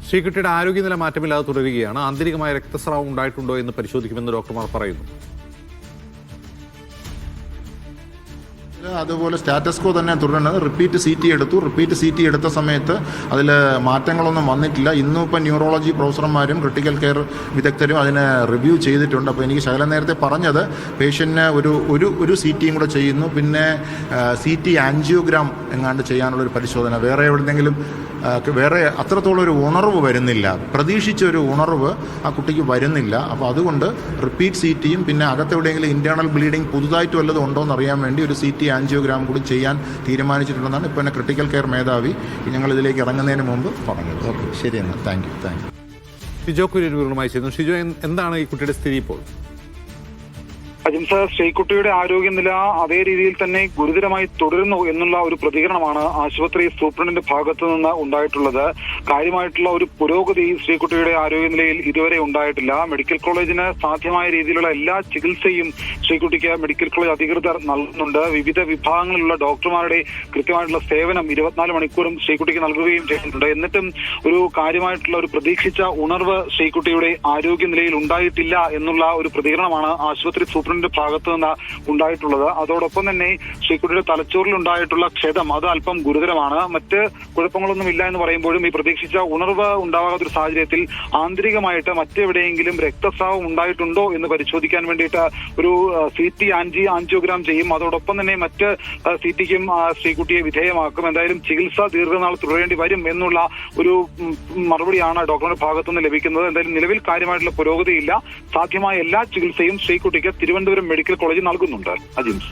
ശ്രീകുട്ടിയുടെ ആരോഗ്യനില മാറ്റമില്ലാതെ തുടരുകയാണ്. ആന്തരികമായ രക്തസ്രാവം ഉണ്ടായിട്ടുണ്ടോ എന്ന് പരിശോധിക്കുമെന്ന് ഡോക്ടർമാർ പറയുന്നു. അതുപോലെ സ്റ്റാറ്റസ് കോ തന്നെ തുടരുന്നത്. റിപ്പീറ്റ് സി ടി എടുത്ത സമയത്ത് അതിൽ മാറ്റങ്ങളൊന്നും വന്നിട്ടില്ല. ഇന്നും ഇപ്പം ന്യൂറോളജി പ്രൊഫസർമാരും ക്രിട്ടിക്കൽ കെയർ വിദഗ്ധരും അതിനെ റിവ്യൂ ചെയ്തിട്ടുണ്ട്. അപ്പോൾ എനിക്ക് ശകലം നേരത്തെ പറഞ്ഞത് പേഷ്യൻറ്റിന് ഒരു സി ടിയും കൂടെ ചെയ്യുന്നു. പിന്നെ സി ടി ആൻജിയോഗ്രാം എങ്ങാണ്ട് ചെയ്യാനുള്ളൊരു പരിശോധന. വേറെ അത്രത്തോളം ഒരു ഉണർവ് വരുന്നില്ല, പ്രതീക്ഷിച്ചൊരു ഉണർവ് ആ കുട്ടിക്ക് വരുന്നില്ല. അപ്പോൾ അതുകൊണ്ട് റിപ്പീറ്റ് സി ടിയും പിന്നെ അകത്തെവിടെയെങ്കിലും ഇൻറ്റേർണൽ ബ്ലീഡിങ് പുതുതായിട്ട് വല്ലതും ഉണ്ടോ എന്ന് അറിയാൻ വേണ്ടി ഒരു സി ടി ആൻജിയോഗ്രാം കൂടി ചെയ്യാൻ തീരുമാനിച്ചിട്ടുണ്ടെന്നാണ് ഇപ്പോൾ എന്നെ ക്രിട്ടിക്കൽ കെയർ മേധാവി ഞങ്ങൾ ഇതിലേക്ക് ഇറങ്ങുന്നതിന് മുമ്പ് പറഞ്ഞത്. ഓക്കെ, ശരി എന്നാൽ താങ്ക് യു. ഷിജോ കുര്യരുമായി ചെയ്യുന്നു. ഷിജോ, എന്താണ് ഈ കുട്ടിയുടെ സ്ഥിതി ഇപ്പോൾ? അജിംസ്, ശ്രീകുട്ടിയുടെ ആരോഗ്യനില അതേ രീതിയിൽ തന്നെ ഗുരുതരമായി തുടരുന്നു എന്നുള്ള ഒരു പ്രതികരണമാണ് ആശുപത്രി സൂപ്രണ്ടിന്റെ ഭാഗത്തു നിന്ന് ഉണ്ടായിട്ടുള്ളത്. കാര്യമായിട്ടുള്ള ഒരു പുരോഗതി ശ്രീകുട്ടിയുടെ ആരോഗ്യനിലയിൽ ഇതുവരെ ഉണ്ടായിട്ടില്ല. മെഡിക്കൽ കോളേജിന് സാധ്യമായ രീതിയിലുള്ള എല്ലാ ചികിത്സയും ശ്രീകുട്ടിക്ക് മെഡിക്കൽ കോളേജ് അധികൃതർ നൽകുന്നുണ്ട്. വിവിധ വിഭാഗങ്ങളിലുള്ള ഡോക്ടർമാരുടെ കൃത്യമായിട്ടുള്ള സേവനം 24 മണിക്കൂറും ശ്രീകുട്ടിക്ക് നൽകുകയും ചെയ്യുന്നുണ്ട്. എന്നിട്ടും ഒരു കാര്യമായിട്ടുള്ള ഒരു പ്രതീക്ഷിച്ച ഉണർവ് ശ്രീകുട്ടിയുടെ ആരോഗ്യനിലയിൽ ഉണ്ടായിട്ടില്ല എന്നുള്ള ഒരു പ്രതികരണമാണ് ആശുപത്രി സൂപ്രണ്ട് ഭാഗത്തു നിന്ന് ഉണ്ടായിട്ടുള്ളത്. അതോടൊപ്പം തന്നെ ശ്രീകുട്ടിയുടെ തലച്ചോറിൽ ഉണ്ടായിട്ടുള്ള ക്ഷതം അത് അല്പം ഗുരുതരമാണ്. മറ്റ് കുഴപ്പങ്ങളൊന്നും ഇല്ല എന്ന് പറയുമ്പോഴും ഈ പ്രതീക്ഷിച്ച ഉണർവ് ഉണ്ടാകാത്തൊരു സാഹചര്യത്തിൽ ആന്തരികമായിട്ട് മറ്റെവിടെയെങ്കിലും രക്തസ്രാവം ഉണ്ടായിട്ടുണ്ടോ എന്ന് പരിശോധിക്കാൻ വേണ്ടിയിട്ട് ഒരു സി ടി ആൻജിയോഗ്രാം ചെയ്യും. അതോടൊപ്പം തന്നെ മറ്റ് സി ടിക്കും ശ്രീകുട്ടിയെ വിധേയമാക്കും. എന്തായാലും ചികിത്സ ദീർഘനാൾ തുടരേണ്ടി വരും എന്നുള്ള ഒരു മറുപടിയാണ് ഡോക്ടറുടെ ഭാഗത്തുനിന്ന് ലഭിക്കുന്നത്. എന്തായാലും നിലവിൽ കാര്യമായിട്ടുള്ള പുരോഗതിയില്ല. സാധ്യമായ എല്ലാ ചികിത്സയും ശ്രീകുട്ടിക്ക് തിരുവനന്തപുരം മെഡിക്കൽ കോളേജ് നൽകുന്നുണ്ട്. അജിംസ്.